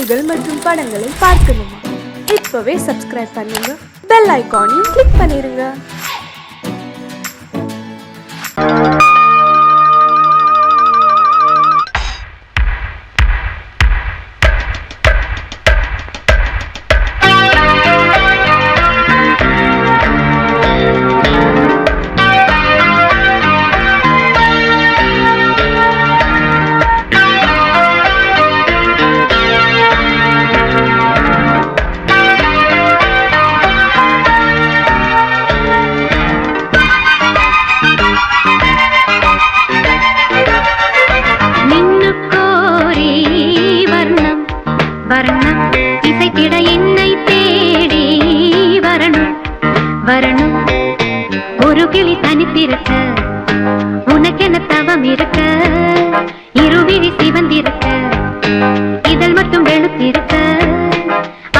செய்திகள் மற்றும் படங்களை பார்க்கணுமா? இப்பவே சப்ஸ்கிரைப் பண்ணுங்க, பெல் ஐகானையும் கிளிக் பண்ணிருங்க. ஒரு கிளி தனித்திருக்க உனக்கென தவம் இருக்க, இருவிழி சிவந்திருக்க, இதழ் மட்டும் வெளுத்திருக்க,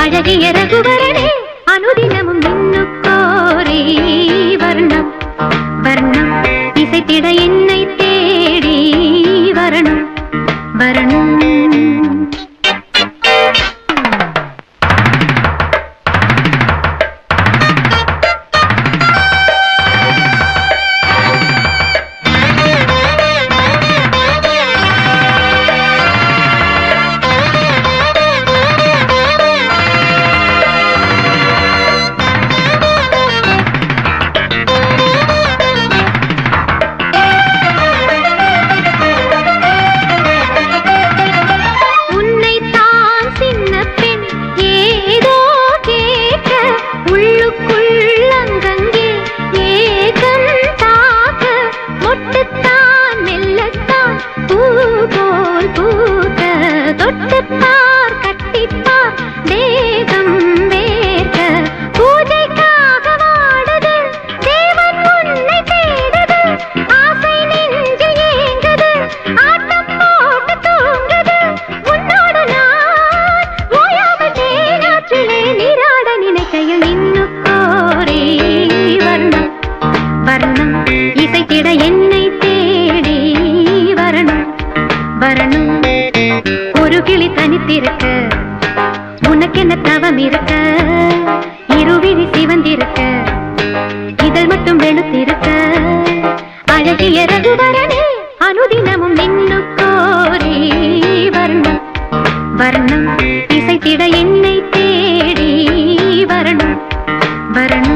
அழகிய ரகுவரனே அனுதினமும் நின்னுக்கோரி வர்ணம் வர்ணம் இசைத்திட என்னை தேடி வரணும் வரணும். இசைத்திட என்னை தேடி வரணும் வரணும். ஒரு கிளி தனித்திருக்க உனக்கென தவம் இருக்க, இருவிழி சிவந்திருக்க, இதழ் மட்டும் வெளுத்திருக்க, அழகிய ரகுவரனே அனுதினமும் நின்னுக்கோரி வர்ணம் வர்ணம் இசைத்திட என்னை தேடி வரணும் வரணும்.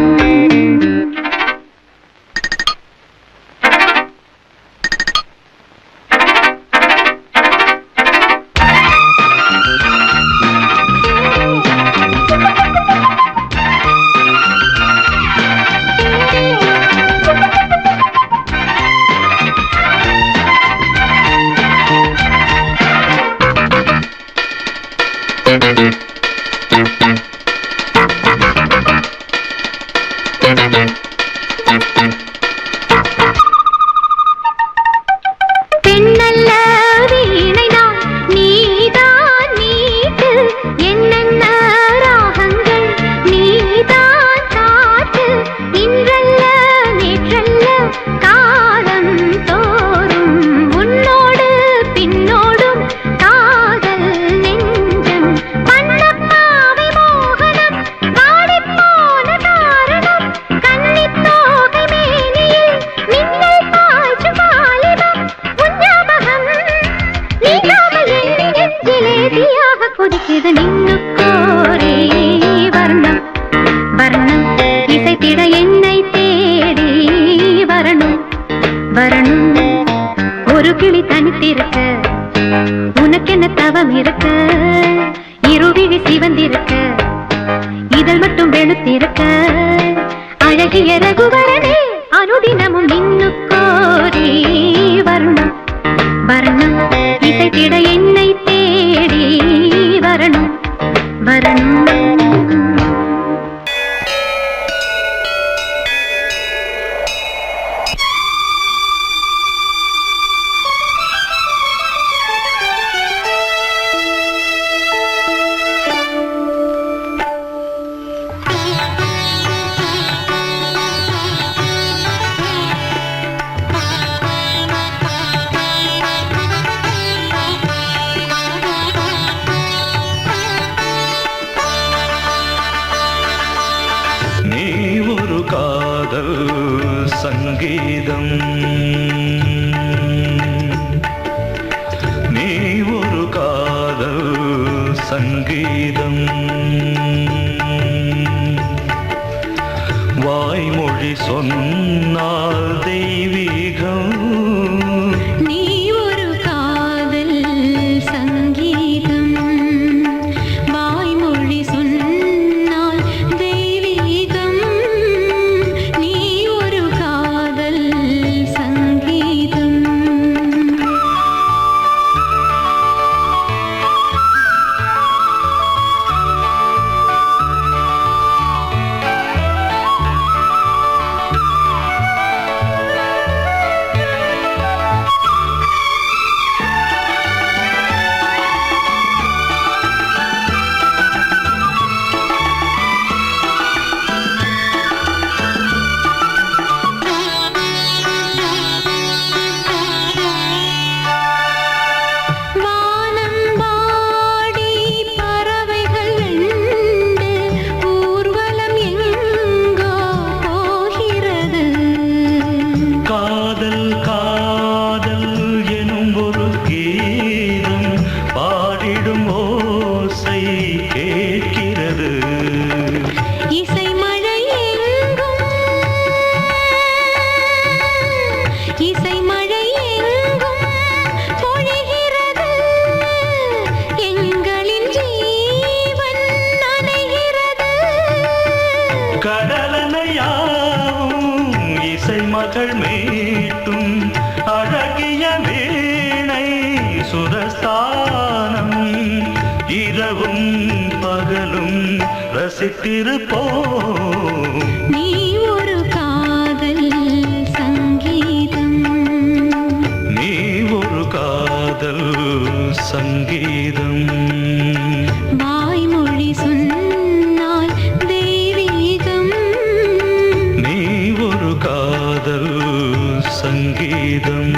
பெண்ணல்ல வீணைதான் நீதான் மீட்டு, என்னென்ன ராகங்கள் நீதான் காட்டு, இன்றல்ல நேற்றல்ல காலம் தோறும் உன்னோடு பின்னோடும் காதல் நெஞ்சம், பண்ணப்பாவை மோகனம் வாடிப்போன காரணம், கன்னித்தோகை மேனியில் மின்னல் பாய்ச்சும் வாலிபம், உஞ்ஞாபகம் நீங்காமல் என் நெஞ்சிலே தீயாக கொதிக்குது நின்னுக்கோரி வர்ணம் வர்ணம் இசைத்திட என்னை தேடி வரணும் வரணும். ஒரு கிளி தனித்திருக்க உனக்கென தவம் இருக்க, இருவிழி சிவந்திருக்க, இதழ் மட்டும் வெளுத்திருக்க, அழகிய ரகுவரனே அனுதினமும் நின்னுக்கோரி வர்ணம் வர்ணம் இசைத்திட என்னை தேடி வரணும் வரணும். சங்கீதம் நீ ஒரு காதல் சங்கீதம் வாய்மொழி சொன்னால் தெய்வீகம் நீ ஒரு காதல் சங்கீதம் வாய்மொழி சொன்னால் தெய்வீகம் நீ ஒரு காதல் சங்கீதம் மகள் மீட்டும் அழகிய வீணை சுரஸ்தானம் இரவும் பகலும் ரசித்திருப்போம் நீ ஒரு காதல் சங்கீதம் நீ ஒரு காதல் சங்கீதம் வாய்மொழி சொன்னால் தெய்வீகம் நீ ஒரு காதல் சங்கீதம்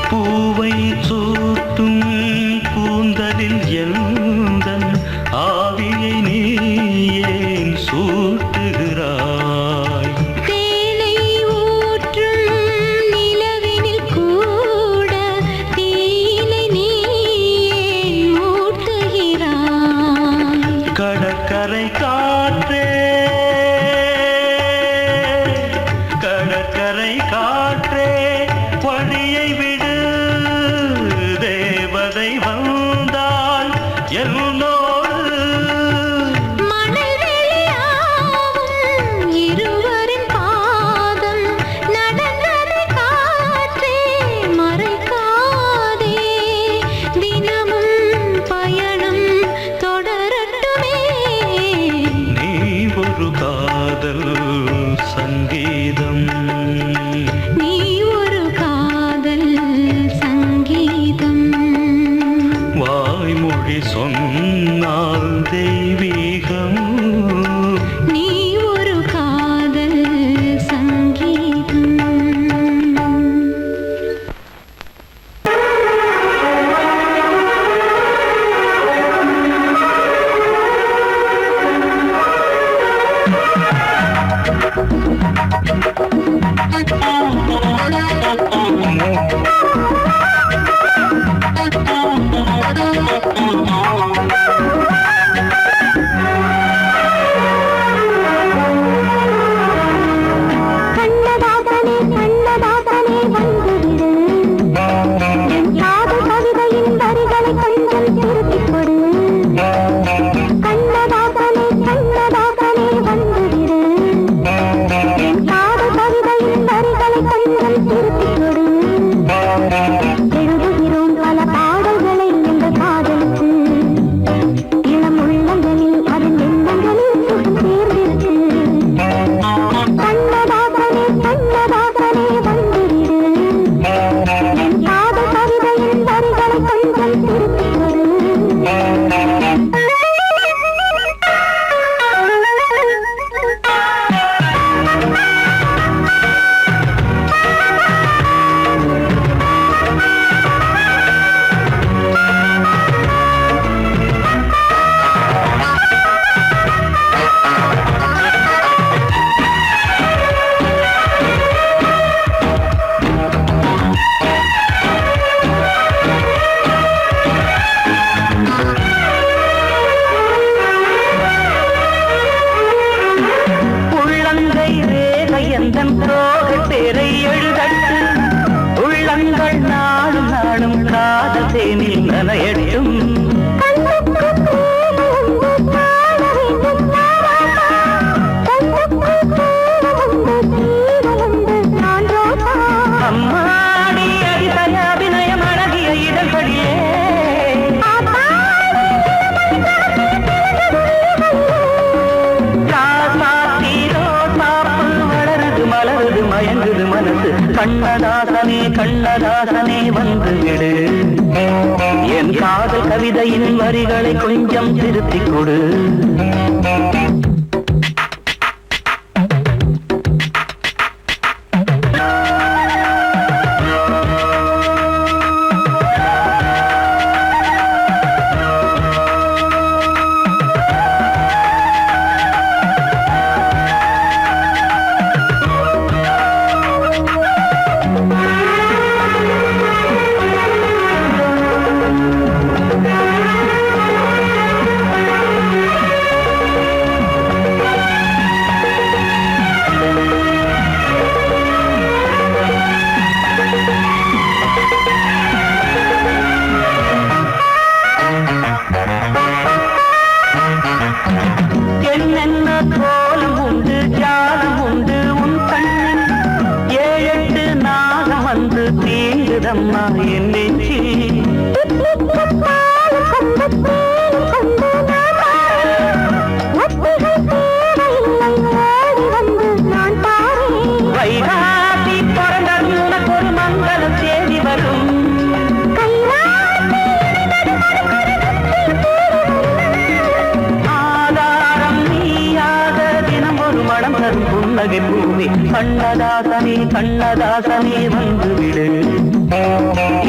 பூவை சூட்டும் கூந்தலில் எந்தன் ஆவியை நீ ஏன் சூட்டுகிறாய் தேனை ஊற்றும் நிலவினில் கூட தீனை நீ ஏன் மூட்டுகிறாய் கடற்கரை காற்றே கடற்கரை காற்றே வழியை விடு தேவதை வந்தால் என்னோடு மணல் வெளியாகும் இருவரின் பாதம் நடந்ததை காற்றே மறைக்காதே தினமும் பயணம் தொடரட்டுமே நீ ஒரு காதல் சங்கீதம் நீ ஒரு காதல் சங்கீதம் வாய்மொழி சொன்னால் தெய்வீகம் நீ ஒரு காதல் சங்கீதம் கண்ணதாசனே கண்ணதாசனே வந்துவிடு யாத கவிதையின் வரிகளை கொஞ்சம் திருப்பிக் கொடு கண்ணதாசனே கண்ணதாசனே வந்துவிடு யாத கவிதையின் வரிகளை எந்தன் தோகை பேரை எழுதட்டு உள்ளங்கள் நாடும் நாடும் காதல் தேனில் நனையட்டும் அம்மாடி அடித்தய அபிநயம் அழகிய இடங்களிலே வளருது மலருது மயங்குது மனசு கண்ணதாசனே கண்ணதாசனே வந்து விடு என் காதல் கவிதையின் வரிகளை கொஞ்சம் திருத்திக் கொடு என்னென்ன கோலம் உண்டு ஜாலம் உண்டு உன் கண்ணில் 7-8 நாகம் வந்து தீங்குதம்மா என் நெஞ்சில் வைகாசி பிறந்தது உனக்கு ஒரு மங்களம் தேடி வரும் புன்னகை பூமி கண்ணதாசனே கண்ணதாசனே வந்து விடு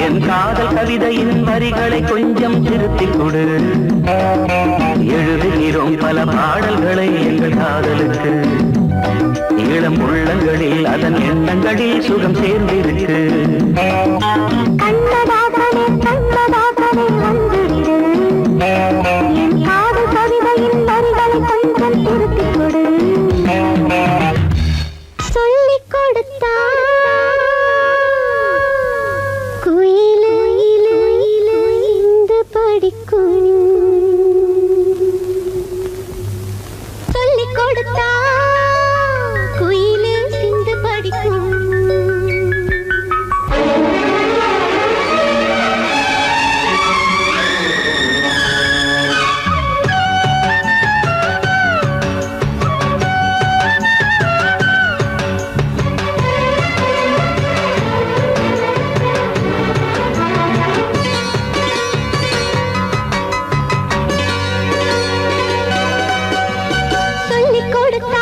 என் காதல் கவிதையின் வரிகளை கொஞ்சம் திருத்திக் கொடு எழுதுகிறோம் பல பாடல்களை எங்கள் காதலுக்கு இளம் உள்ளங்களில் அதன் எண்ணங்களில் சுகம் சேர்ந்திருக்கு கண்ணதாசனே கண்ணதாசனே வந்து விடு என் காதல் கவிதையின் வரிகளை கொஞ்சம் திருத்திக் கொடு சொல்லிக் கொடுத்தா குயிலு இந்து படிக்கும் சொல்லிக் கொடுத்தா குயிலு சிந்து படிக்கும் சொல்லிக் கொடுத்த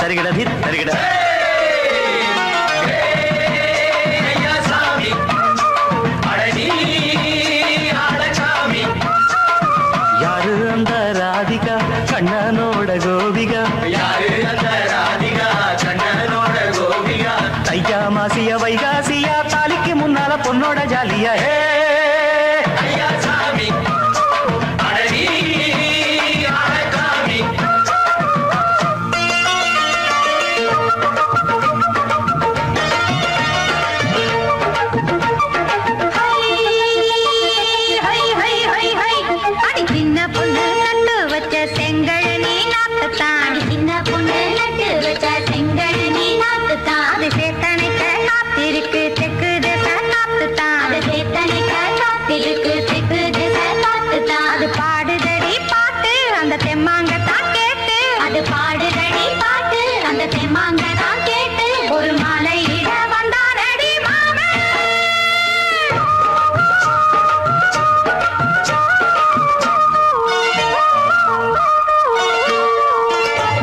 சரிகிட தித் சரிகிட யாரு அந்த ராதிகா கண்ணனோட கோபிகா தையா மாசிய வைகாசியா தாலிக்கு முன்னால பொண்ணோட ஜாலியா ஒரு மாலையிட வந்தானடி மாமன்.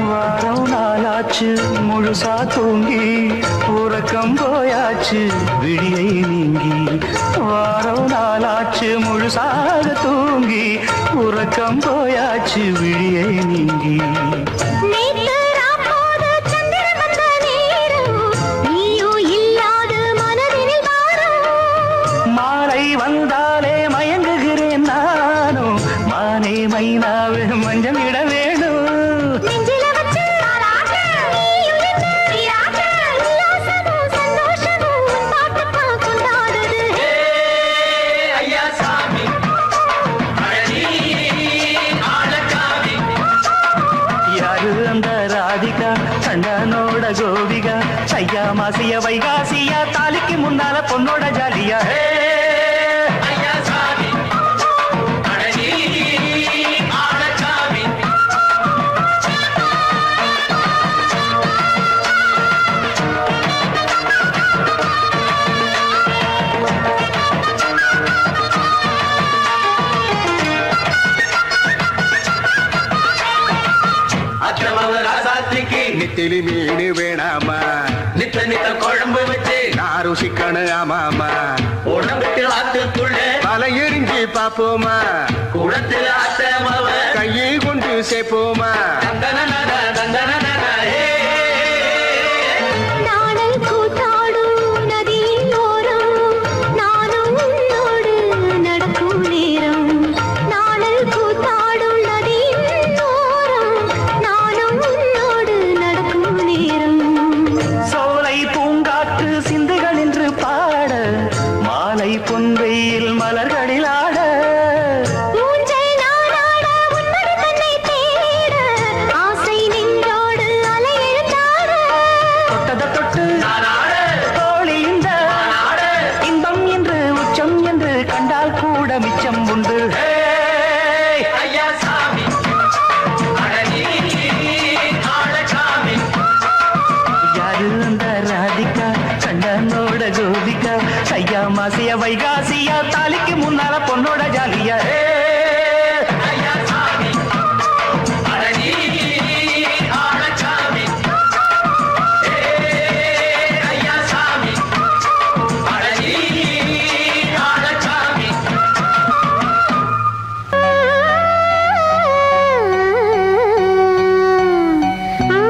வாரம் நாளாச்சு முழுசா தூங்கி உறக்கம் போயாச்சு விடியை நீங்கி வாரம் நாளாச்சு முழுசாக தூங்கி உறக்கம் போயாச்சு விடியை நீங்கி நேத்து ராப்போது சந்திரன் வந்த நேரம், நீயும் இல்லாது மனதினில் பாரம். மாலை வந்தாலே மயங்குகிறேன் நானும் மானே மைனாவே மஞ்சம் இட வேணும் நெஞ்சில வச்சு தாலாட்ட, நீயும் என்ன நீராட்ட, உல்லாசமும் சந்தோஷமும் உன் பாட்டுத்தான் கொண்டாடுது. யாரு அந்த ராதிகா கண்ணனோட கோபிகா சையா மாசிய வைகாசியா தாலிக்கு முன்னால பொண்ணோட ஜாலியா நெத்திலி மீன் வேணாமா நித்த நித்த குழம்பு வச்சு நான் ருசிக்கணும் ஆமாமா உடம்புக்கு ஆத்துக்குள்ள பல எரிஞ்சு பாப்போமா குடத்துல ஆத்தமாவ கையை கொண்டு சேர்ப்போமா தந்தன தந்தன நாடல் கூத்தாடும் நதியின் ஓரம், நானும் உன்னோடு நடக்கும் நேரம். நாடல் கூத்தாடும் நதியின் ஓரம், நானும் உன்னோடு நடக்கும் நேரம். சோலை பூங்காற்று சிந்துகள் என்று பாட மாலை பொன்வெயில் மலர்களில் ஆட ஊஞ்சல் நானாட, உன்மடி தன்னை தேட, ஆசை நின்றோடு அலை எழுந்தாட. தொட்டத தொட்டு தோழி இந்த இன்பம் என்று உச்சம் என்று கண்டால் கூட மிச்சம் உண்டு ஐயா சாமி அடனி ஆளசாமி யாரு அந்த ராதிகா கண்ணனோட கோபிகா சையா மாசிய வைகாசியா தாலிக்கு முன்னால பொண்ணோட ஜாலியா ஐயா சாமி அடனி ஆளசாமி ஐயா சாமி அடனி ஆளசாமி ஆ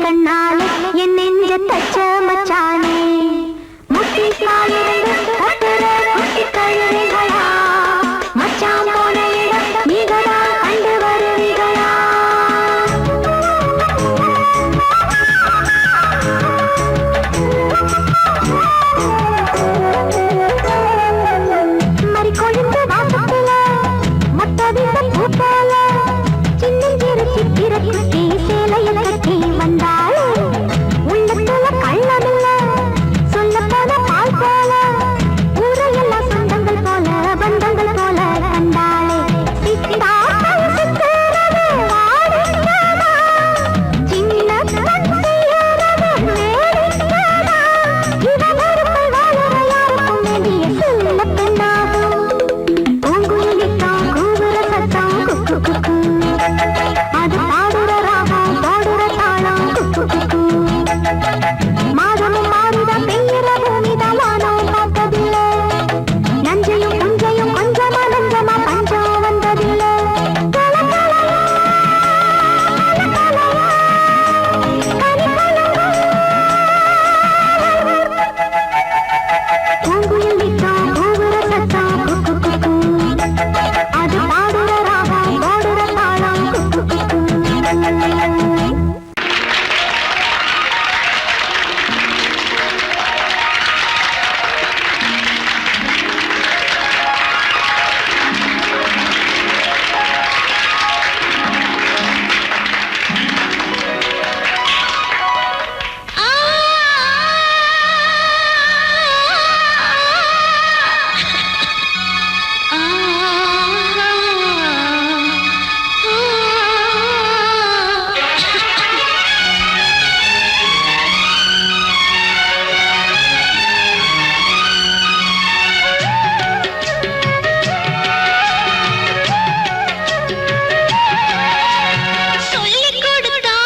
கண்ணாலே என் நெஞ்ச தச்ச மச்சானே முட்டி காலிருந்து கத்துற குட்டி கழுதைகளா மச்சான் போன இடம் நீங்கடா கண்டு வருவீங்களா மறி கொழுந்து வாசத்துல மொத்தவிட்ட பூப்பால சின்னஞ்சிறு சித்திர குட்டி சேலைய கட்டி வந்தாள் உள்ளத்துல கள்ளமில்ல சொல்ல போன பால் போல ஊரையெல்லாம் சொந்தங்கள் போல பந்தங்கள் போல கண்டாளே சித்தாக்கள் சித்திரது வாடிக்கமா சின்ன கண் செய்யறது வேடிக்கமா இவன் ஒருமை வாழற யாருக்கும் வேண்டிய சொல்ல பெண்ணாகும் பூங்குயிலித்தான் கூவுற சத்தம் குக்கு குக்கு அது பாடுற ராகம் பாடுற தாளம் குக்கு குக்கு மாதமும் மாறுதா பெய்யுற பூமிதான் வானம் பார்த்ததில்லை நஞ்சையும் புஞ்சையும் கொஞ்சமா நஞ்சமா பஞ்சம் வந்ததில்லை பூங்குயில் விட்டான் கூவுற சத்தம் குக்கு குக்கு அது பாடுற ராகம் பாடுற தாளம் குக்கு குக்கு சொல்லிக் கொடுத்தா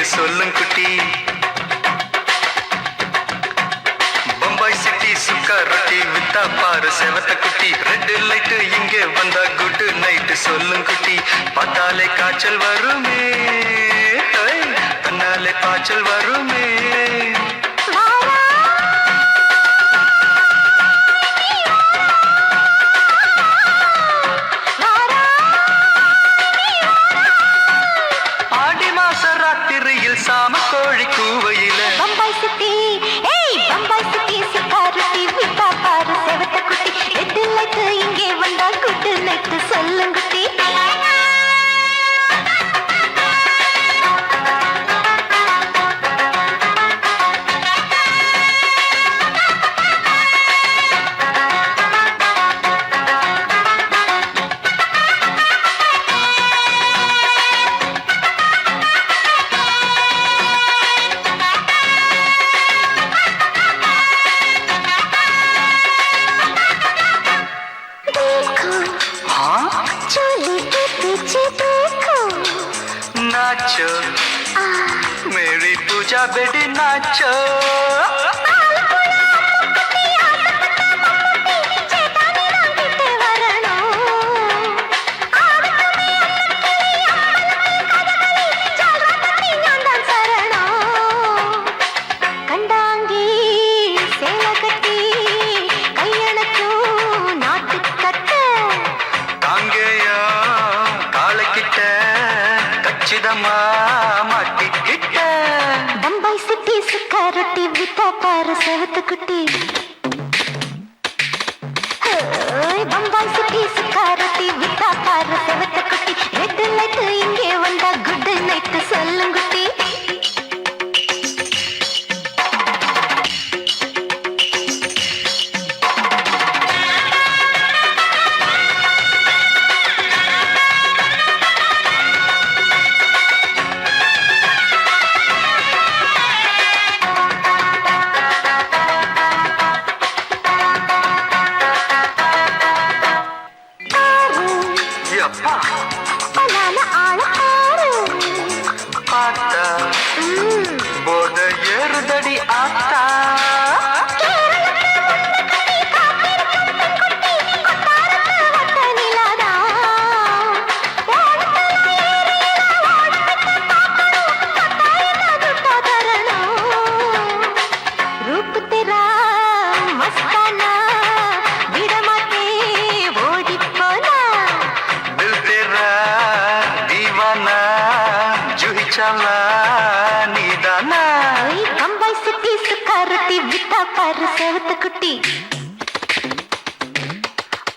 சொல்லும் குட்டி பம்பாய் சிட்டி சுக்கா ரொட்டி வித்தா பாரு செவத்த குட்டி ரெட் லைட் இங்கே வந்தா குட் நைட் சொல்லும் குட்டி பார்த்தாலே காய்ச்சல் வருமே கண்ணாலே காய்ச்சல் வருமே சாம கோழி கூவையில பம்பாய் சிட்டி ஏய் பம்பாய் சிட்டி சிக்காரத்தி விட்டா பாரு செவத்த குட்டி ரெட் லைட் இங்கே வந்தா குட் நைட் சொல்லுங்க குட்டி नाचो मेरी पूजा बेटी नाचो பம்பாய் சிட்டி சுக்காரொட்டி விட்டா பாரு செவத்த குட்டி பம்பாய் சிட்டி சுக்காரொட்டி விட்டா பாரு செவத்த குட்டி ரெட் லைட் இங்கே வந்தா குட் நைட் சொல்லுங்க குட்டி போத ஏறுதடி ஆத்தா रूप तेरा मस्ताना विडमाते ओडी पोना दिल तेरा दीवाना जूही चला नीदाना बम्बई सिटी सुखारती विता पर सेवत कुटी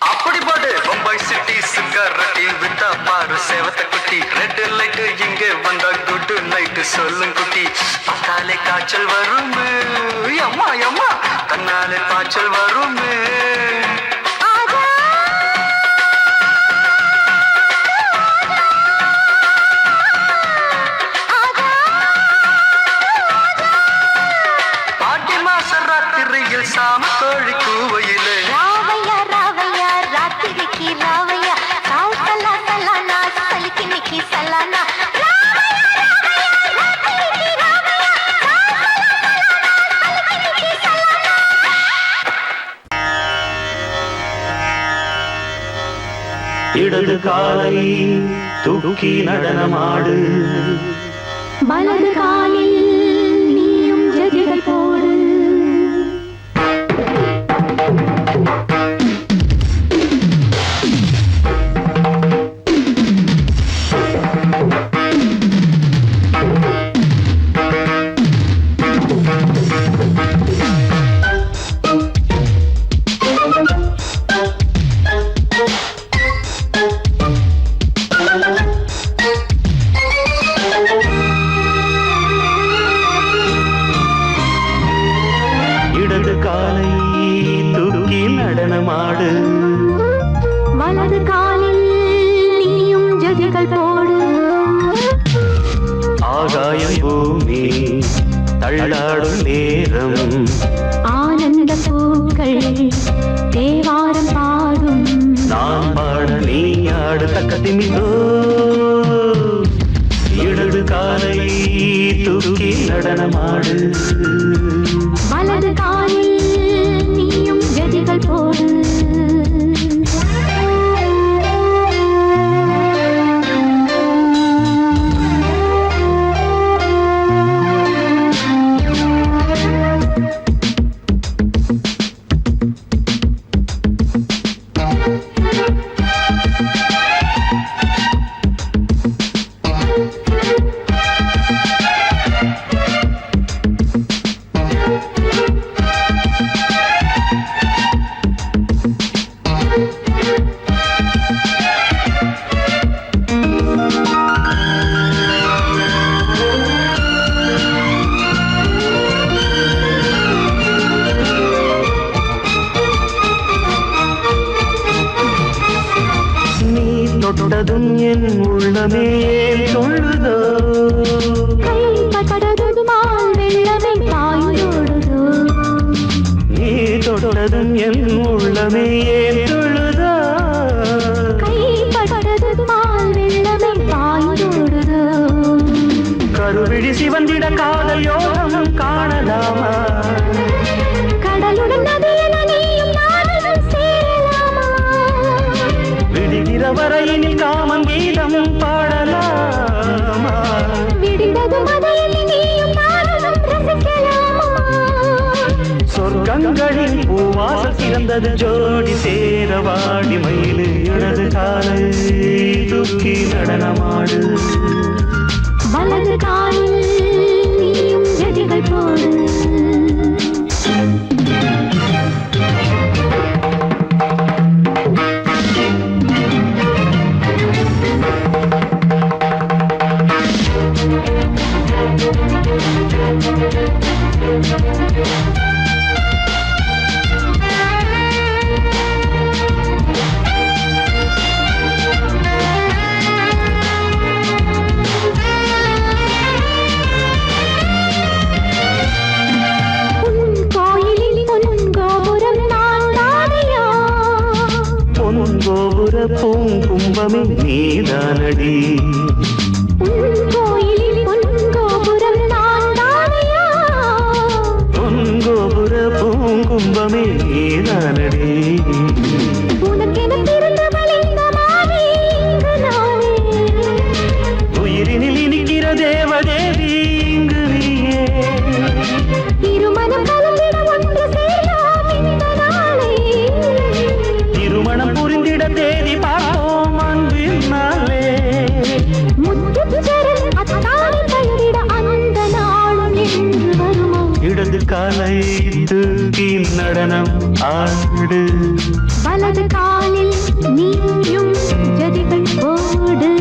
அப்படி போடு பம்பாய் சிட்டி சுக்காரட்டி வித்தா பாரு சேவத்த குட்டி ரெட் லைட் இங்கே வந்தா குட் நைட் சொல்லும் குட்டி பார்த்தாலே காய்ச்சல் வருமே அம்மா அம்மா தன்னாலே காய்ச்சல் வருமே ஆடி மாச ராத்திரியில் சாம கோழி கூவையிலே ராவையா ராவையா ராத்திரிக்கு ராவையா சாவு சலா சலானா சலிக்கு நிக்கி சலானா இடது காலை தூக்கி நடனமாடு வலது காலில் நீயும் ஜதிகள் போடு இடது காலை தூக்கி நடனமாடு வலது காலில் நீயும் ஜதிகள் போடு ஆகாயம் பூமி தள்ளாடும் நேரம் ஆனந்த பூக்கள் தேவாரம் பாடும் நான் பாட நீ ஆடு தக்க திமிதோ இடது காலை உள்ளமே ஏன் சொல்லுதோ கைப்பட்டதுமால் வெள்ளமே பாயோடுதோ நீ தொட்டதும் என் உள்ளமே ஏன் சொல்லுதோ கைப்பட்டதுமால் வெள்ளமே பாயோடுதோ கருவிழி சிவந்திட காதல் யோகம் காணலாமா கடலுடன் நதியென நீயும் நானும் சேரலாமா விடுகிற வரையினில் காமன் கீதம் பாடலாமா விடிந்ததும் அதையில் நீயும் நானும் ரசிக்கலாமா சொர்க்கங்களில் பூவாசல் சிறந்தது ஜோடி சேரவாடி மயிலு இடது காலை தூக்கி நடனமாடு வலது காலில் நீயும் ஜதிகள் போடு பூங்கும்பமே நீதானடி கோயிலில் பொன்கோபுரம் நான் தானையா பொன்கோபுர பூங்கும்பமே நீதானடி உனக்கென பிறந்தவள் இந்த மாறி இங்கு நானே உயிரினில் இனிக்கிற தேவதேவி இங்கு நீயே இருமனம் கலந்திட ஒன்று சேரலாம் இந்த நாளே திருமணம் புரிந்திட தேதி பார்ப்போம் அன்பினாலே முத்துச்சரன் அத்தானை தழுவிட அந்த நாளும் என்று வருமா இடது காலை தூக்கி நடனம் ஆடு வலது காலில் நீயும் ஜதிகள் போடு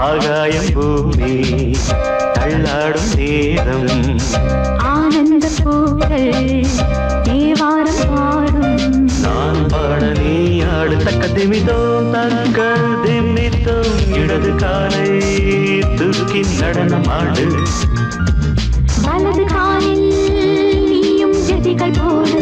ஆகாயம் பூமி தள்ளாடும் நேரம் ஆனந்த பூக்கள் தேவாரம் பாடும் நான் பாட நீ ஆடு தக்க திமிதோம் தக்க திமித்தோம் இடது காலை தூக்கி நடனம் ஆடு வலது காலில் நீயும் ஜதிகள் போடு